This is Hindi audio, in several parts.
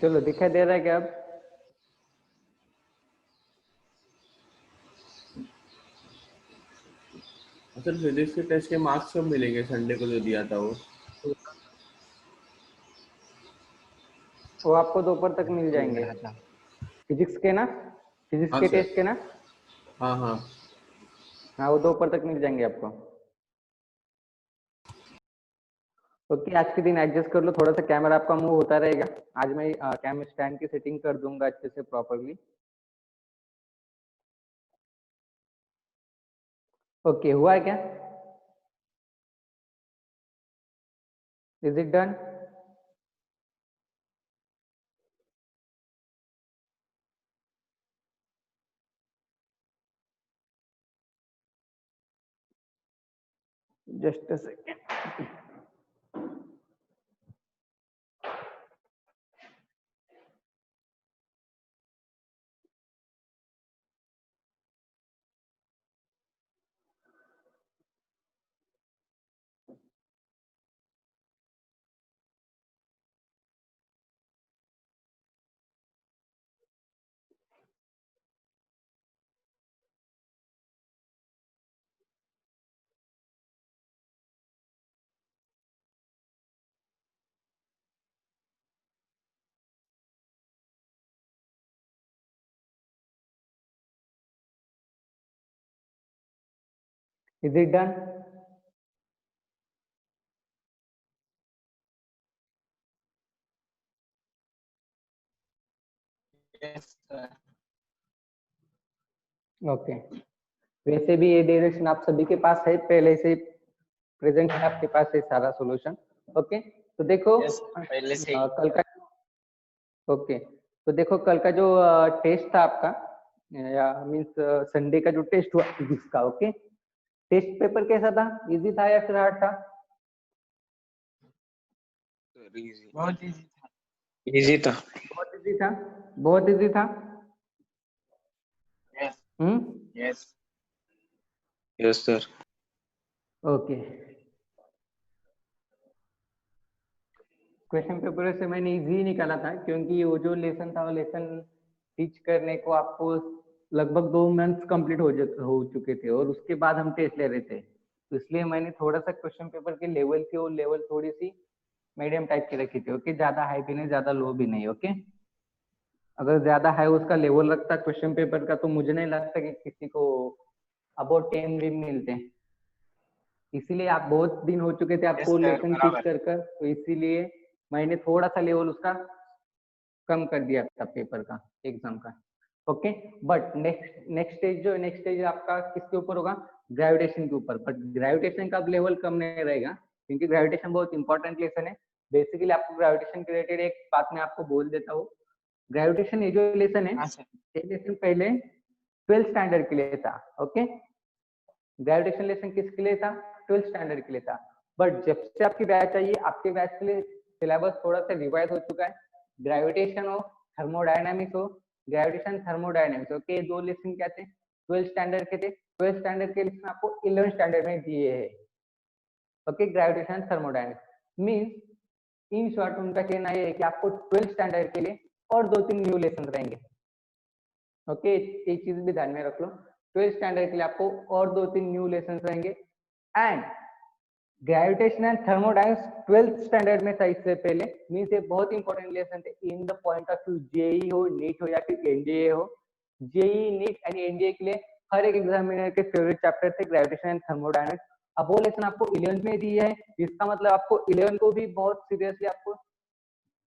चलो दिखाई दे रहा है क्या अब? सर फिजिक्स के टेस्ट के मार्क्स कब मिलेंगे? संडे को जो दिया था वो आपको दोपहर तक मिल जाएंगे। फिजिक्स के ना, फिजिक्स हाँ के सर। टेस्ट के ना। हाँ हाँ। हाँ वो दोपहर तक मिल जाएंगे आपको। ओके, आज के दिन एडजस्ट कर लो, थोड़ा सा कैमरा आपका मूव होता रहेगा। आज मैं कैमरा स्टैंड की सेटिंग कर दूंगा अच्छे से प्रॉपरली। ओके, हुआ है क्या? Is it done? Just a second. Is it done? Okay, वैसे भी ये डायरेक्शन आप सभी के पास है, पहले से प्रेजेंट है आपके पास है सारा सॉल्यूशन। ओके, तो देखो पहले से कल का, ओके तो देखो कल का जो टेस्ट था आपका, या मीन्स संडे का जो टेस्ट हुआ फिजिक्स का, ओके टेस्ट पेपर कैसा था? इजी था या फिर हार्ड था? बहुत इजी था। बहुत इजी था, बहुत इजी था। Yes yes sir. Okay, question paper से मैंने इजी निकाला था, क्योंकि वो जो लेसन था वो लेसन टीच करने को आपको लगभग 2 मंथ्स कंप्लीट हो चुके थे, और उसके बाद हम टेस्ट ले रहे थे, तो इसलिए मैंने थोड़ा सा क्वेश्चन पेपर की लेवल थी, वो लेवल थोड़ी सी मीडियम टाइप की रखी थी। ओके, ज्यादा हाई भी नहीं, ज्यादा लो भी नहीं। ओके, अगर ज्यादा हाई उसका लेवल रखता क्वेश्चन पेपर का, तो मुझे नहीं लगता कि किसी को अबाउट 10 भी मिलते हैं। इसीलिए आप बहुत दिन हो चुके थे आपको लेसन टीच कर कर, तो इसीलिए मैंने थोड़ा सा लेवल उसका कम कर दिया था पेपर का, एग्जाम का। ओके, बट नेक्स्ट स्टेज आपका किसके ऊपर होगा? ग्रेविटेशन के ऊपर। बट ग्रेविटेशन का लेवल कम नहीं रहेगा, क्योंकि ग्रेविटेशन बहुत इंपॉर्टेंट लेसन है। बेसिकली आपको ग्रेविटेशन के रिलेटेड एक बात मैं आपको बोल देता हूँ। ग्रेविटेशन ये जो लेसन है, ये लेसन पहले 12th स्टैंडर्ड के लिए था। ओके, ग्रेविटेशन लेसन किसके लिए था? 12th स्टैंडर्ड के लिए था। बट जब से आपकी बैच आई है, आपके बैच के लिए सिलेबस थोड़ा सा रिवाइज हो चुका है। ग्रेविटेशन हो, थर्मोडायनामिक्स हो, ग्रेविटेशन थर्मोडायनामिक्स, ओके, दो लेसन क्या थे? 12th स्टैंडर्ड के थे। 12th स्टैंडर्ड के लेसन आपको 11th स्टैंडर्ड में दिए है। Okay, gravitation thermodynamics means in short उनका कहना है कि आपको 12th स्टैंडर्ड के लिए और 2-3 न्यू लेसन रहेंगे। ओके, एक चीज भी ध्यान में रख लो, 12th स्टैंडर्ड के लिए आपको और 2-3 न्यू लेसन रहेंगे। And gravitation and thermodynamics 12th standard में था इससे पहले, मीन्स ये बहुत इंपॉर्टेंट लेसन थे in the point of view JEE हो, नीट हो या फिर एनडीए हो। जेई, नीट एंड एनडीए के लिए हर एक एग्जामिनर के फेवरेट चैप्टर थे ग्रेविटेशन एंड थर्मोडायनामिक्स। अब वो लेसन आपको 11th में दी है, इसका मतलब आपको 11th को भी बहुत सीरियसली आपको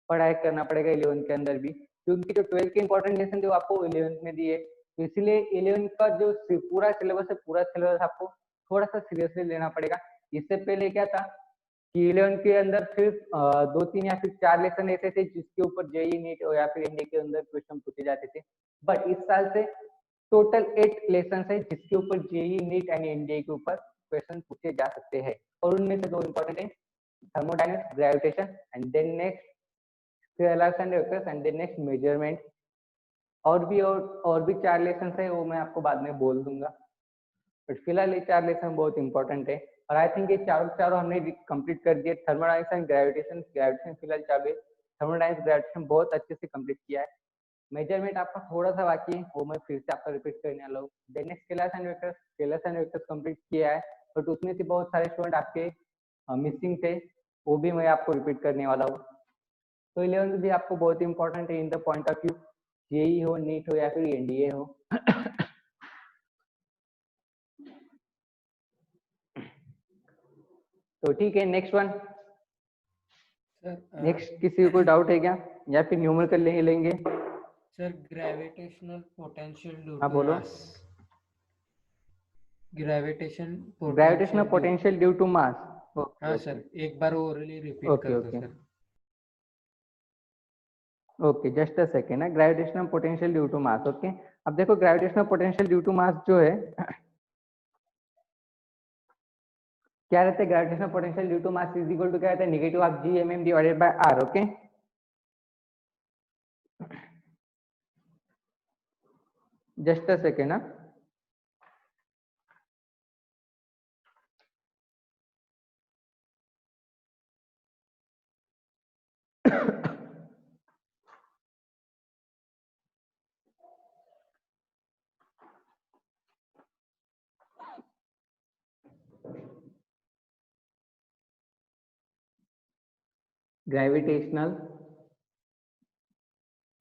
पढ़ाई करना पड़ेगा 11th के अंदर भी, क्योंकि जो 12th के इंपॉर्टेंट लेसन थे वो आपको 11th में दिए। तो इसलिए 11th का जो पूरा सिलेबस है, पूरा सिलेबस आपको थोड़ा सा सीरियसली लेना पड़ेगा। इससे पहले क्या था कि 11th के अंदर सिर्फ 2-3 या फिर 4 लेसन ऐसे थे जिसके ऊपर जेई, नीट या फिर एनडीए के अंदर क्वेश्चन पूछे जाते थे। बट इस साल से टोटल 8 लेसन है जिसके ऊपर जेई, नीट एंड एनडीए के ऊपर क्वेश्चन पूछे जा सकते हैं, और उनमें से दो इंपॉर्टेंट है, thermodynamics, gravitation, and then next scalars and vectors, and then next measurement. और भी 4 लेसन है, वो मैं आपको बाद में बोल दूंगा, बट फिलहाल ये 4 लेसन बहुत इंपॉर्टेंट है। और आई थिंक ये चारों हमने कंप्लीट कर दिए। थर्मोडायनामिक्स एंड ग्रेविटेशन फिलहाल चालू है। थर्मोडायनेमिक्स ग्रेविटेशन बहुत अच्छे से कंप्लीट किया है। मेजरमेंट आपका थोड़ा सा बाकी है, वो मैं फिर से आपका रिपीट करने वाला हूँ। Then scalars and vectors complete किया है, बट उसमें से बहुत सारे स्टूडेंट आपके मिसिंग थे, वो भी मैं आपको रिपीट करने वाला हूँ। तो 11th भी आपको बहुत इंपॉर्टेंट है in the point of view, JEE हो, नीट हो या फिर एनडीए हो। तो ठीक है, नेक्स्ट वन। नेक्स्ट किसी को डाउट है क्या, या फिर न्यूमेरिकल लेंगे? सर ग्रेविटेशनल पोटेंशियल ड्यू हाँ टू बोलो। Mass. Gravitational potential due to mass. हाँ सर, एक बार ओरली रिपीट ओके कर दो okay sir. Okay, just a second है। Gravitational potential due to mass. Okay, अब देखो gravitational potential due to mass जो है क्या रहता है? Gravitational potential due to mass is equal to क्या रहता है? Negative of G M M divided by R. Okay, just a second ना। Gravitational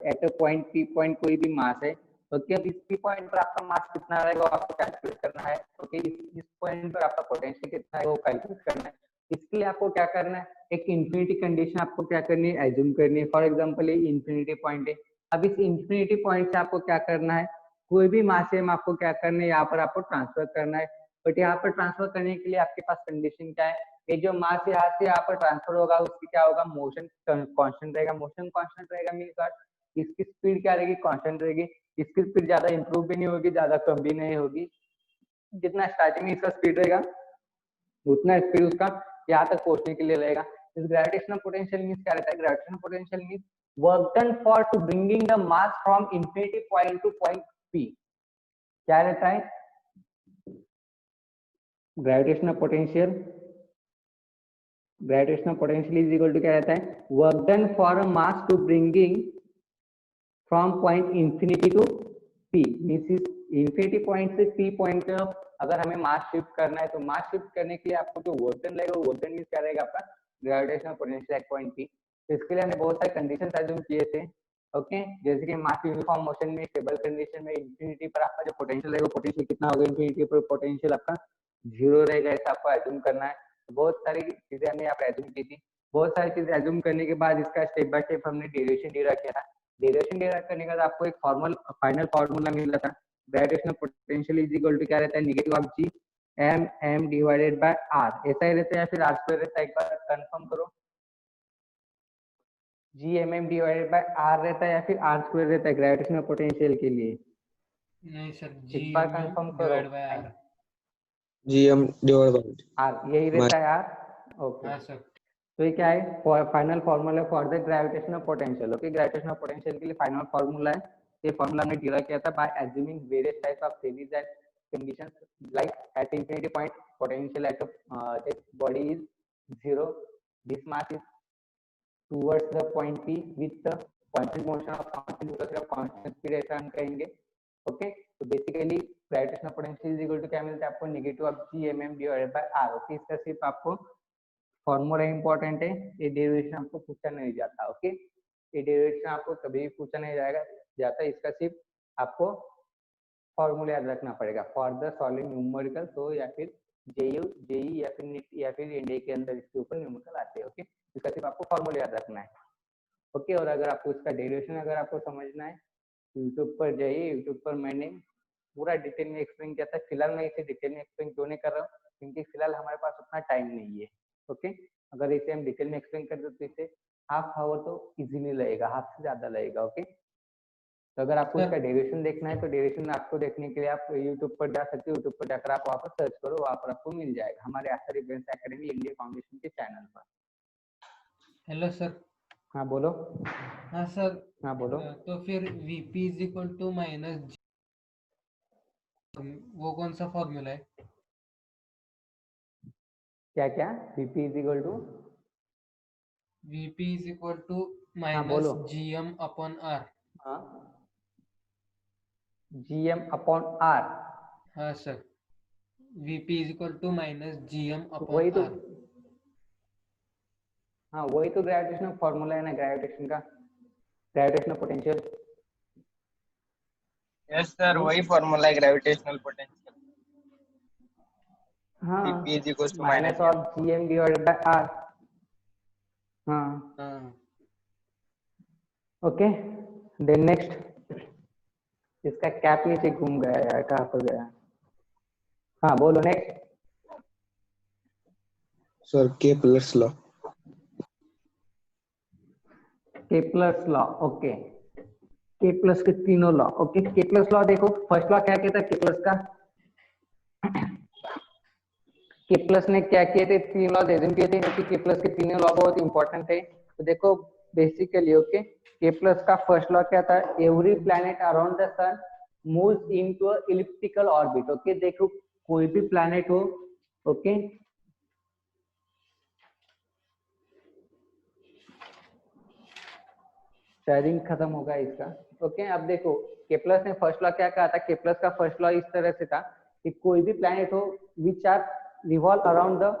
at a point P point कोई भी मास है, ओके, अब इस पी पॉइंट पर आपका मास कितना रहेगा वो आपको कैलकुलेट करना है। ओके, इस पॉइंट पर आपका पोटेंशियल कितना है वो कैलकुलेट करना है। इसके लिए आपको क्या करना है? एक इंफिनिटी कंडीशन आपको क्या करनी है? एज्यूम करनी है। फॉर एग्जांपल ये इंफिनिटी पॉइंट है। अब इस इंफिनिटी पॉइंट से आपको क्या करना है? कोई भी मास है आपको क्या करना है? यहाँ पर आपको ट्रांसफर करना है। बट यहाँ पर ट्रांसफर करने के लिए आपके पास कंडीशन क्या है? ये जो मास यहाँ से यहाँ पर ट्रांसफर होगा उसकी क्या होगा? मोशन कांस्टेंट रहेगा। मोशन कांस्टेंट रहेगा मीन्स इसकी स्पीड क्या रहेगी? कांस्टेंट रहेगी। इसकी स्पीड ज्यादा इंप्रूव भी नहीं होगी, ज्यादा कम भी नहीं होगी। जितना स्टार्टिंग में इसका स्पीड रहेगा उतना स्पीड उसका यहाँ तक पहुंचने के लिए रहेगा। इस ग्रेविटेशनल पोटेंशियल मींस क्या रहता है? Gravitational potential means work done for to bringing the mass from infinity point to point P. क्या रहता है gravitational potential? Gravitational potential is equal to क्या रहता है? Work done for a mass to bringing from point infinity to P. Means infinity point से पी पॉइंट अगर हमें मास शिफ्ट करना है तो मास शिफ्ट करने के लिए आपको जो वर्क डन लगेगा वो वर्क डन मींस क्या रहेगा? आपका gravitational potential at point P. तो इसके लिए हमने बहुत सारे कंडीशन एज्यूम किए थे। ओके, जैसे कि मास यूनिफॉर्म मोशन में, स्टेबल कंडीशन में, इंफिनिटी पर आपका जो पोटेंशियल रहेगा पोटेंशियल कितना होगा? इंफिनिटी पर पोटेंशियल आपका जीरो रहेगा, ऐसा आपको एज्यूम करना है। बहुत सारी चीजें हमने यहाँ पे एज्यूम की थी। बहुत सारी चीजें एज्यूम करने के बाद इसका स्टेप बाय स्टेप हमने डेरिवेशन डिराइव किया था। डेरिवेशन डिराइव करने के बाद आपको एक फाइनल फार्मूला मिला था। Gravitational potential is equal to क्या रहता है? Negative of G M M divided by R. ऐसा ही रहता है या फिर आर स्क्वायर रहता है? एक बार कंफर्म करो। G M M divided by R रहता है या फिर आर स्क्वायर रहता है ग्रेविटेशनल पोटेंशियल के लिए? नहीं सर, जी एक बार एम एम कंफर्म करो। Divide by R. GM divide by R यही रहता है आर। ओके, हाँ सर। तो ये क्या है? Final formula for the gravitational potential. Okay, gravitational potential के लिए फाइनल फार्मूला है। ये फार्मूला हमने डिराइव किया था by assuming various types of series and conditions like at infinity point potential at the body is zero, this mass is towards the point P with the constant motion of constant velocity of constant speed, ऐसा हम कहेंगे। ओके, तो basically gravitational potential is equal to क्या मिलता है आपको? Negative of G M M divided by R. Okay, इसका सिर्फ आपको फॉर्मूला इंपॉर्टेंट है, ये डेरिवेशन आपको पूछा नहीं जाता। ओके, ये डेरिवेशन आपको कभी भी पूछा नहीं जाता, इसका सिर्फ आपको फॉर्मूला याद रखना पड़ेगा फॉर द सॉल्विंग न्यूमेरिकल। तो या फिर जेई या फिर नीट या फिर एनडीए के अंदर इसके ऊपर न्यूमेरिकल आते हैं। ओके, इसका सिर्फ आपको फॉर्मूला याद रखना है। ओके, और अगर आपको इसका डेरिवेशन अगर आपको समझना है यूट्यूब पर जाइए। यूट्यूब पर मैंने पूरा डिटेल में एक्सप्लेन किया था। फिलहाल मैं इसे डिटेल में एक्सप्लेन क्यों नहीं कर रहा हूँ? क्योंकि फिलहाल हमारे पास उतना टाइम नहीं है। ओके, अगर इसे हम डिटेल में एक्सप्लेन कर दे तो इसे हाफ आवर तो इजीली लगेगा, हाफ से ज्यादा लगेगा। ओके, तो अगर आपको इसका डेरिवेशन देखना है तो डेरिवेशन आपको देखने के लिए आप यूट्यूब पर जा सकते हो। यूट्यूब पर जाकर आप वहाँ पर सर्च करो, वहाँ पर आपको मिल जाएगा हमारे Aastha events academy India foundation के चैनल पर। Hello sir. हाँ बोलो। हाँ सर। हाँ बोलो। तो फिर Vp is equal to minus, वो कौन सा फॉर्मूला है? क्या क्या? Vp is equal to Vp is equal to minus बोलो। GM upon R। हाँ, GM अपॉन R। हाँ sir, VP is equal to minus GM upon वही तो, R। हाँ वही तो ग्रेविटेशनल फॉर्मूला है ना, ग्रेविटेशन का, ग्रेविटेशनल पोटेंशियल। यस सर, वही फॉर्मूला है ग्रेविटेशनल पोटेंशियल। हाँ, VP is equal to minus minus of GM divided by R। हाँ, हाँ ओके। देन नेक्स्ट, इसका कैप नीचे घूम गया यार, कहाँ पर गया? हाँ बोलो next. Sir Kepler's law. Kepler's law, okay. Kepler's के तीनों लॉ, ओके। केपलर्स लॉ देखो, फर्स्ट लॉ क्या कहता है केपलर्स का? केपलर्स ने क्या किए थे? तीन लॉ एज्यूम किए थे, क्योंकि केपलर्स के तीनों लॉ बहुत इंपॉर्टेंट थे। तो देखो बेसिकली, ओके, केपलर्स का फर्स्ट लॉ क्या था? Every planet around the sun moves into a elliptical orbit. Okay, देखो कोई भी प्लैनेट हो, ओके, शेयरिंग खत्म होगा इसका, ओके। अब देखो केपलर्स ने फर्स्ट लॉ क्या कहा था? केपलर्स का फर्स्ट लॉ इस तरह से था कि कोई भी प्लैनेट हो which are revolve around the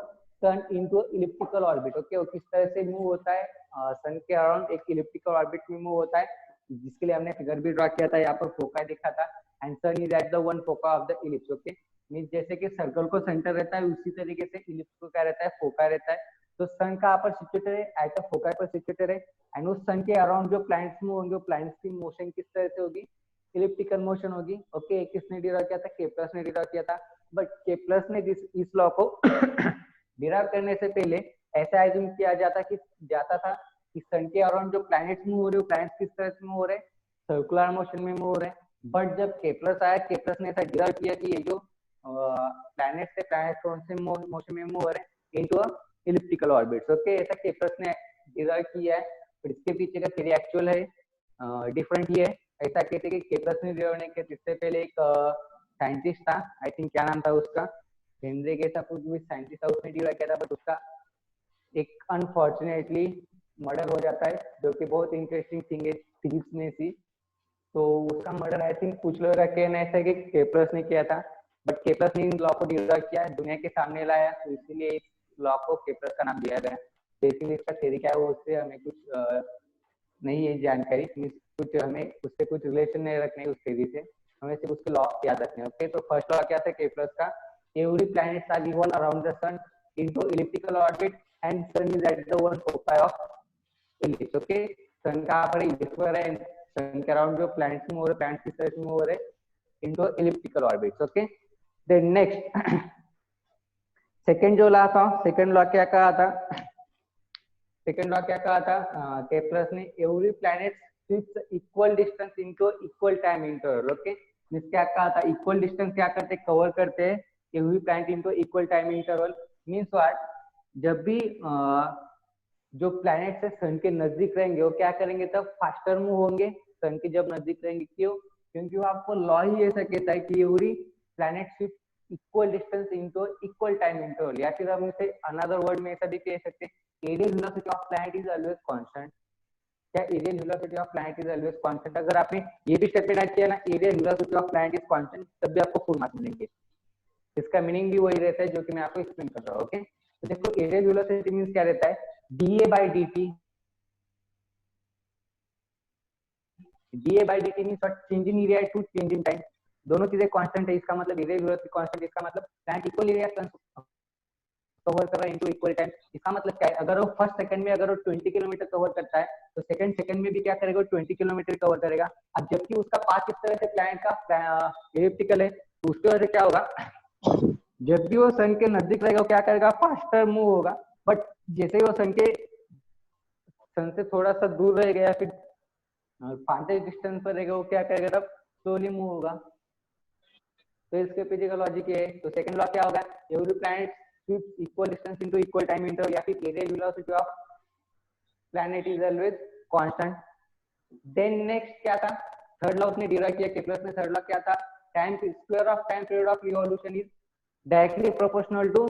sun into elliptical orbit. Okay, वो किस तरह से मूव होता है? सन के अराउंड एक इलिप्टिकल ऑर्बिट में मूव होता है, जिसके लिए हमने फिगर भी ड्रॉ किया था, यहाँ पर फोका दिखा था, and sun is at the one foci of the ellipse. Okay, means जैसे कि सर्कल को सेंटर रहता है, उसी तरीके से इलिप्स को क्या रहता है? फोका रहता है। तो सन का पर सिचुएटेड है, एट द फोका पर सिचुएटेड है, एंड उस सन के अराउंड जो प्लैनेट्स मूव होंगे, वो प्लैनेट्स की मोशन किस तरह से होगी? इलिप्टिकल मोशन होगी। ओके, किसने डिराइव किया था? केपलर्स ने डिराइव किया था। बट केपलर्स ने इस लॉ को डिराइव करने से पहले ऐसा एज्यूम किया जाता था कि सन के अराउंड जो प्लैनेट्स मूव हो रहे हैं, प्लैनेट्स किस तरह से मूव हो रहे हैं? सर्कुलर मोशन में मूव हो रहे हैं। बट जब केपलर्स आया, केपलर्स ने ऐसा डिराइव किया कि ये जो प्लैनेट से प्लैनेट कौन से मोशन में मूव हो रहे हैं? Into elliptical orbits. ओके, ऐसा केपलर्स ने डिराइव किया है, पर इसके पीछे का थ्योरी एक्चुअल है डिफरेंट ही है। ऐसा कहते हैं कि केपलर्स ने डिराइव नहीं किया, इससे पहले एक साइंटिस्ट था, आई थिंक क्या नाम था उसका, हेनरी के कुछ भी साइंटिस्ट था, उसने डिराइव किया था, बट उसका एक अनफॉर्चुनेटली मर्डर हो जाता है, जो कि बहुत इंटरेस्टिंग थिंग है फिजिक्स में सी। तो उसका मर्डर आई थिंक कुछ लोग का कहना ऐसा है कि केपलर्स ने किया था, बट केपलर्स ने इन लॉ को डिराइव किया, दुनिया के सामने लाया, तो इसीलिए इस लॉ को केपलर्स का नाम दिया गया। बेसिकली इसका थ्योरी क्या है वो उससे हमें कुछ नहीं है जानकारी, कुछ हमें उससे कुछ रिलेशन नहीं रखने उस थ्योरी से, हमें सिर्फ उसके लॉ याद रखने। ओके, तो फर्स्ट लॉ क्या था केपलर्स का? Every planet are revolve around the sun into elliptical orbit and sun is at the one focus of ellipse. Okay, sun का पर इलिप्स पर है, सन के अराउंड जो प्लैनेट्स मूव हो रहे, प्लैनेट्स किस तरह से मूव हो रहे? Into elliptical orbits. Okay, then next second जो लॉ था, सेकंड लॉ क्या कहा था? सेकंड लॉ क्या कहा था केपलर्स ने? Every planet sweeps equal distance into equal time interval. Okay, means क्या कहा था? इक्वल डिस्टेंस क्या करते? कवर करते हैं every planet into equal time interval. Means what? जब भी जो प्लैनेट से सन के नजदीक रहेंगे वो क्या करेंगे? तब फास्टर मूव होंगे सन के जब नजदीक रहेंगे। क्यों? क्योंकि वो आपको लॉ ही ऐसा कहता है कि every planet sweeps equal distance into equal time interval, या फिर हम इसे अनदर वर्ड में ऐसा भी कह सकते हैं, areal velocity of planet is always constant. क्या areal velocity of planet is always constant? अगर आपने ये भी स्टेटमेंट ऐड किया ना, areal velocity of planet is constant, तब भी आपको फुल मार्क्स मिलेंगे। इसका मीनिंग भी वही रहता है जो कि मैं आपको एक्सप्लेन कर रहा हूँ। ओके, तो देखो एरियल वेलोसिटी मींस क्या रहता है? DA by dt, dA by dt means what? Change in area to change in time, दोनों चीजें कांस्टेंट है, इसका मतलब एरियल वेलोसिटी कांस्टेंट, इसका मतलब प्लैनेट इक्वल एरिया कवर कर रहा है इनटू इक्वल टाइम। इसका मतलब क्या है? अगर वो फर्स्ट सेकंड में अगर वो 20 किलोमीटर कवर करता है, तो सेकंड सेकंड में भी क्या करेगा? 20 किलोमीटर कवर करेगा। अब जबकि उसका पाथ इस तरह से प्लैनेट का एलिप्टिकल है, तो उसकी वजह से क्या होगा? जब भी वो सन के नजदीक रहेगा वो क्या करेगा? फास्टर मूव होगा। बट जैसे ही वो सन से थोड़ा सा दूर रहेगा या फिर फास्टर डिस्टेंस पर रहेगा, वो क्या करेगा? तब स्लोली मूव होगा। तो इसके पीछे का लॉजिक ये है। तो सेकंड लॉ क्या होगा? Every planet sweeps equal distance into equal time interval, या फिर areal velocity of planet is always constant. Then next क्या था? थर्ड लॉ उसने डिराइव किया केपलर ने। थर्ड लॉ क्या था? Time square of time period of revolution is directly proportional to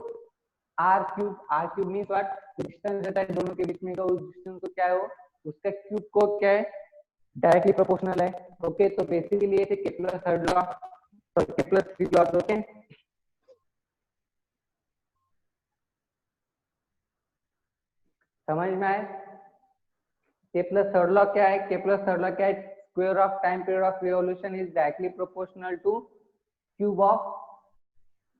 R cube. R cube means what? Distance रहता है दोनों के बीच में का, उस डिस्टेंस को क्या है वो उसका क्यूब को क्या है, डायरेक्टली प्रोपोर्शनल है। ओके, तो बेसिकली ये थे केपलर थर्ड लॉ और केपलर थ्री लॉ। ओके, समझ में आए? केपलर थर्ड लॉ क्या है? केपलर थर्ड लॉ क्या है? Square of time period of revolution is directly proportional to cube of,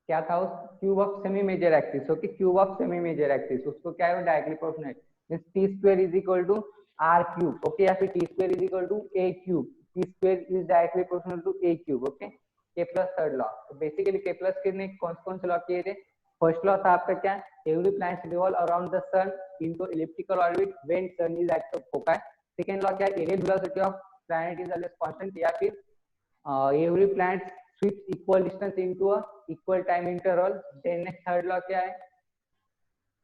क्या था उस, cube of semi major axis. Okay, cube of semi major axis, उसको क्या है, directly proportional means T square is equal to R cube. Okay, या फिर T square is equal to a cube. T square is directly proportional to a cube. Okay, Kepler third law. तो बेसिकली केपलर के ने कौन से लॉ किए थे? फर्स्ट लॉ था आपका क्या, every planet revolve around the sun into elliptical orbit when sun is at the focus. Second law क्या है, areal velocity of planet is always constant, या फिर every planet sweeps equal distance into a equal time interval. Then next third law क्या है,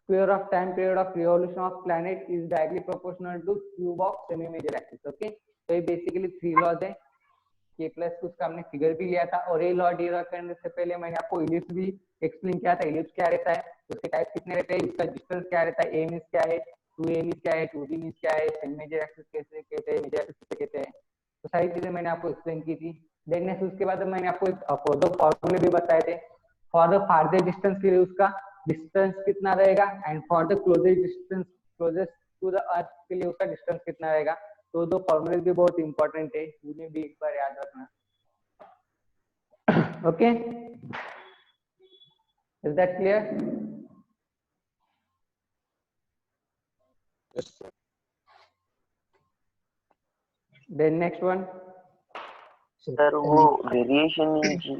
square of time period of revolution of planet is directly proportional to cube of semi major axis. Okay, तो ये बेसिकली थ्री लॉज है। के प्लस उसका हमने फिगर भी लिया था, और ये लॉ डिराइव करने से पहले मैंने आपको इलिप्स भी एक्सप्लेन किया था। इलिप्स क्या रहता है, उसके टाइप कितने रहते हैं, उसका डिस्टेंस क्या रहता है, ए मींस क्या है, 2a मींस क्या है, 2b मींस क्या है, सेमी मेजर एक्सिस कैसे कहते हैं, मेजर एक्सिस कैसे कहते हैं, तो सारी चीजें मैंने आपको एक्सप्लेन की थी। देन नेक्स्ट उसके बाद मैंने आपको फॉर द फॉर्मूले भी बताए थे। फॉर द फार्दर डिस्टेंस के लिए उसका डिस्टेंस कितना रहेगा, and for the closest distance, closest to the earth के लिए उसका डिस्टेंस कितना रहेगा। तो दो फॉर्मूले भी बहुत इंपॉर्टेंट है, उन्हें भी एक बार याद रखना। Okay, is that clear? Yes, sir. Then next one sir वो वेरिएशन इन जी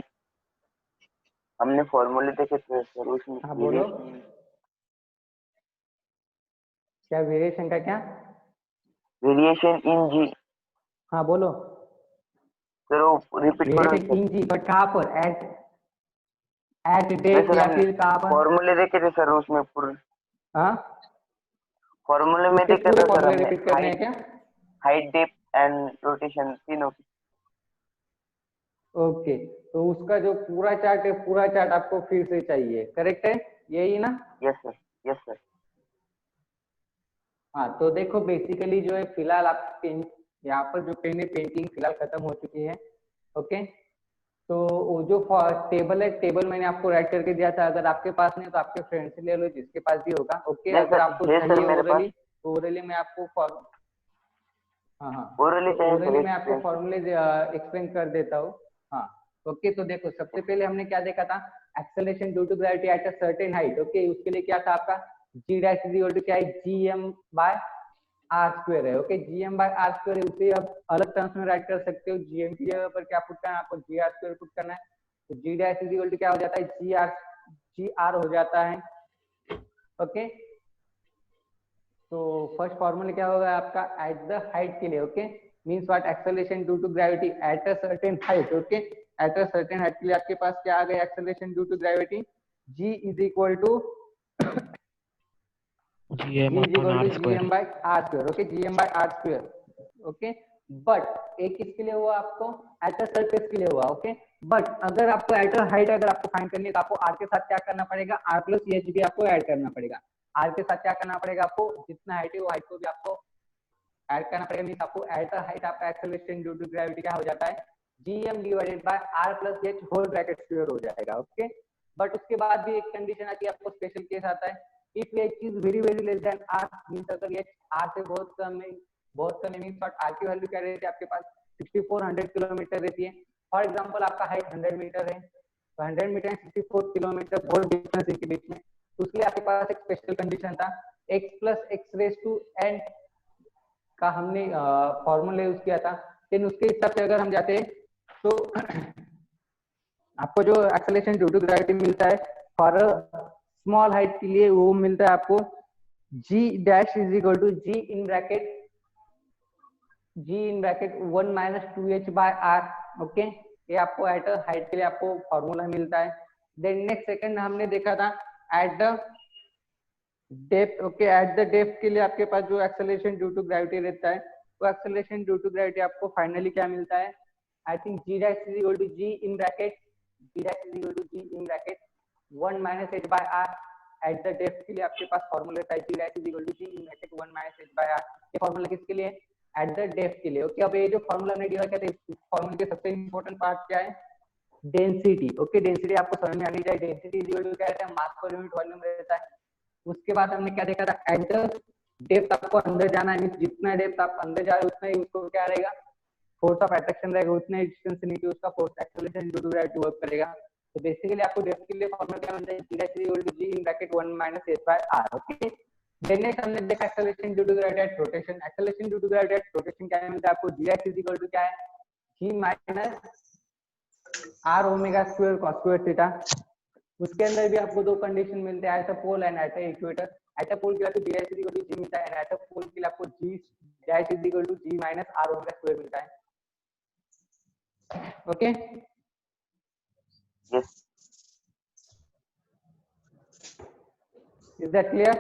हमने फॉर्मूले देखे थे सर, उसमें हाँ बोलो, क्या वेरिएशन का क्या? वेरिएशन इन जी, हाँ बोलो, सर वो रिपीट करो वेरिएशन इन जी, बट कहाँ पर, एट नहीं डेट सर, या हमने फिर कहाँ पर? फॉर्मूले देखे थे सर, उसमें पूरे हाँ, फॉर्मूले में उसके देखा पूरे था सर फॉर्मूले हमने, रिपीट करने हैं क्या? हाइट डेप्थ एंड रोटेशन तीनों की। ओके, तो उसका जो पूरा चार्ट है, पूरा चार्ट आपको फिर से चाहिए, करेक्ट है यही ना? Yes sir, yes sir. हाँ, तो देखो बेसिकली जो है फिलहाल आप पेन, यहाँ पर जो पेन है पेंटिंग फिलहाल खत्म हो चुकी है। ओके, तो वो जो टेबल है, टेबल मैंने आपको राइट करके दिया था, अगर आपके पास नहीं तो आपके फ्रेंड से ले लो, जिसके पास भी होगा। ओके, नहीं अगर सर, आपको है सर चाहिए मेरे पास, ओरली, तो ओरली में आपको हाँ हाँ, ओरली तो चाहिए ओरली सर मैं आपको एक्सपीरियंस। फॉर्मूले एक्सप्लेन कर देता हूँ। हाँ, ओके, तो देखो सबसे पहले हमने क्या देखा था, acceleration due to gravity at a certain height. Okay, उसके लिए क्या था आपका, g dash is equal to क्या है, जीएम बाय आर स्क्वायर है। Okay, GM by R square है, उसे आप अलग टर्म्स में राइट कर सकते हो। जीएम की जगह पर क्या पुट करना है आपको, जी आर स्क्वायर पुट करना है, तो जी डैश इज इक्वल टू क्या हो जाता है, जी आर हो जाता है। ओके, तो फर्स्ट फॉर्मूला क्या होगा आपका, एट द हाइट के लिए। Okay, means what, acceleration due to gravity at a certain height. Okay, at a certain height के लिए आपके पास क्या आ गया, acceleration due to gravity, g is equal to GM upon R square. gm by r square। Okay, gm by r square। Okay, but एक किसके लिए हुआ आपको, एट अ सरफेस के लिए हुआ। ओके, बट अगर आपको एट अ हाइट अगर आपको फाइंड करनी है, तो आपको r के साथ क्या करना पड़ेगा, r प्लस एच भी आपको ऐड करना पड़ेगा। r के साथ क्या करना पड़ेगा आपको, जितना हाइट है वो हाइट को भी आपको ऐड करना पड़ेगा। मींस आपको एट द हाइट आपका एक्सेलरेशन ड्यू टू ग्रेविटी क्या हो जाता है, gm divided by r plus h whole bracket square हो जाएगा। ओके, बट उसके बाद भी एक कंडीशन आती है, आपको स्पेशल केस आता है, if h is very very less than r, means अगर h r से बहुत कम है, बहुत कम है, मींस व्हाट, r की वैल्यू क्या रहती है आपके पास, 6400 किलोमीटर रहती है। फॉर एग्जांपल आपका हाइट 100 मीटर है, तो 100 मीटर एंड 64 किलोमीटर बहुत डिफरेंस है इनके बीच में, तो उसके लिए आपके पास एक स्पेशल कंडीशन था, x plus x raise to n का हमने फॉर्मूला यूज किया था। लेकिन उसके हिसाब से अगर हम जाते हैं तो आपको जो एक्सेलरेशन ड्यू टू ग्रेविटी मिलता है फॉर स्मॉल हाइट के लिए, वो मिलता है आपको g dash is equal to g in bracket 1 minus 2h by r। Okay, ये आपको एट हाइट के लिए आपको फॉर्मूला मिलता है। देन नेक्स्ट सेकंड हमने देखा था eight the depth. Okay, eight the depth के लिए आपके पास जो एक्सेलरेशन ड्यू टू ग्रेविटी रहता है, वो एक्सेलरेशन ड्यू टू ग्रेविटी आपको फाइनली क्या मिलता है, I think g dash is equal to g in bracket 1 minus h by r at the depth के लिए आपके पास फॉर्मूला था g dash is equal to g in bracket 1 minus h by r। ये फॉर्मूला किसके लिए? एट द डेप्थ के लिए। ओके, अब ये जो फॉर्मूला हमने दिया कहते हैं, इस फॉर्मूले के सबसे इंपॉर्टेंट पार्ट क्या है? डेंसिटी। ओके, डेंसिटी आपको समझ में आनी चाहिए। डेंसिटी इज इक्वल टू क्या रहता है? मास पर यूनिट वॉल्यूम रहता है। उसके बाद हमने क्या देखा था? एट द डेप्थ आपको अंदर जाना है, जितना डेप्थ आप अंदर जा रहे हो उतना ही उसको क्या रहेगा? फोर्स ऑफ अट्रैक्शन रहेगा, उतने डिस्टेंस से नीचे उसका force acceleration due to gravity work करेगा। तो बेसिकली आपको डेप्थ के लिए फॉर्मूला क्या मिलता है? g dash is equal to g in bracket 1 minus h by r। Okay, then next हमने देखा acceleration due to gravity at rotation. Acceleration due to gravity at rotation क्या मिलता है आपको? g dash is equal to क्या है? g minus r omega square cos square theta. उसके अंदर भी आपको दो कंडीशन मिलते हैं, at a pole and at a equator. At a pole के लिए आपको g dash is equal to g मिलता है, एट अ पोल के लिए आपको g dash is equal to g minus r omega square मिलता है। Okay, yes is that clear?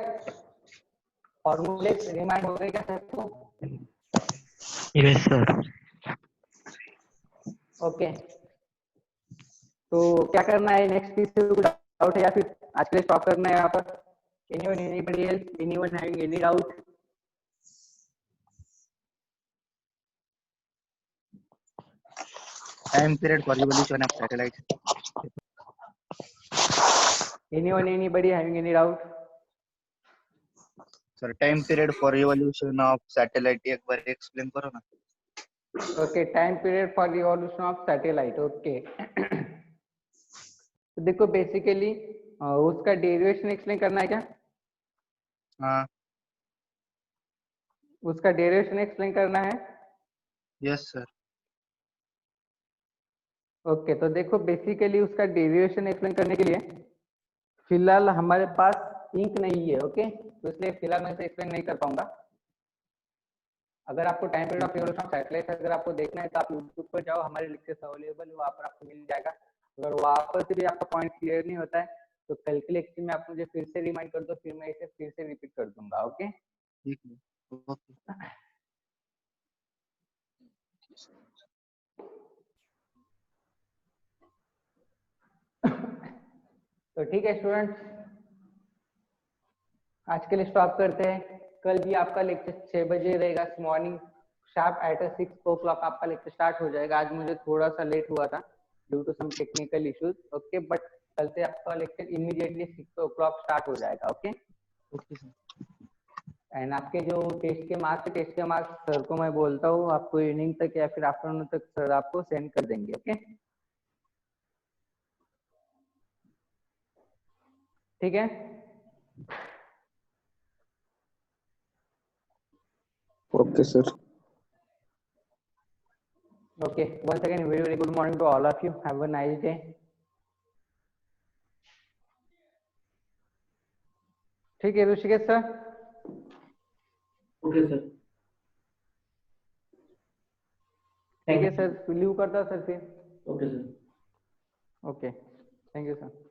फॉर्मूले रिमाइंड हो गए क्या सबको? Yes, sir. ओके, तो क्या करना है नेक्स्ट पीस से? कुछ डाउट है या फिर आज के लिए स्टॉप करना है यहाँ पर? Anyone, anybody else, anyone having any doubt? Time period for evolution of satellite. Anyone, anybody having any doubt? Sir time period for evolution of satellite एक बार एक्सप्लेन करो ना। Okay, time period for revolution of satellite. Okay, तो देखो बेसिकली उसका डेरिवेशन एक्सप्लेन करना है क्या? हाँ, उसका डेरिवेशन एक्सप्लेन करना है? Yes sir. ओके, तो देखो बेसिकली उसका डेरिवेशन एक्सप्लेन करने के लिए फिलहाल हमारे पास इंक नहीं है। ओके, तो इसलिए फिलहाल मैं इसे एक्सप्लेन नहीं कर पाऊंगा। अगर आपको time period of revolution of satellite अगर आपको देखना है तो आप यूट्यूब पर जाओ, हमारे लेक्चर्स अवेलेबल है, वहाँ पर आपको मिल जाएगा। अगर वहाँ पर से भी आपका पॉइंट क्लियर नहीं होता है तो कल के लेक्चर में आप मुझे फिर से रिमाइंड कर दो, फिर मैं इसे फिर से रिपीट कर दूंगा। ओके, ठीक है, ओके। तो ठीक है स्टूडेंट्स, आज के लिए स्टॉप करते हैं। कल भी आपका लेक्चर 6 बजे रहेगा मॉर्निंग शार्प एट 6 o'clock आपका लेक्चर स्टार्ट हो जाएगा। आज मुझे थोड़ा सा लेट हुआ था due to some technical issues. Okay, but कल से आपका लेक्चर इमीडिएटली 6 o'clock स्टार्ट हो जाएगा। Okay, okay sir. एंड आपके जो टेस्ट के मार्क्स सर को मैं बोलता हूँ आपको इवनिंग तक या फिर आफ्टरनून तक सर आपको सेंड कर देंगे। ओके, ठीक है? Okay sir. Okay, once again, very, very good morning to all of you. Have a nice day. ठीक है ऋषिकेश सर? ओके सर, ठीक है सर, लीव करता सर फिर। Okay sir. Okay, thank you sir.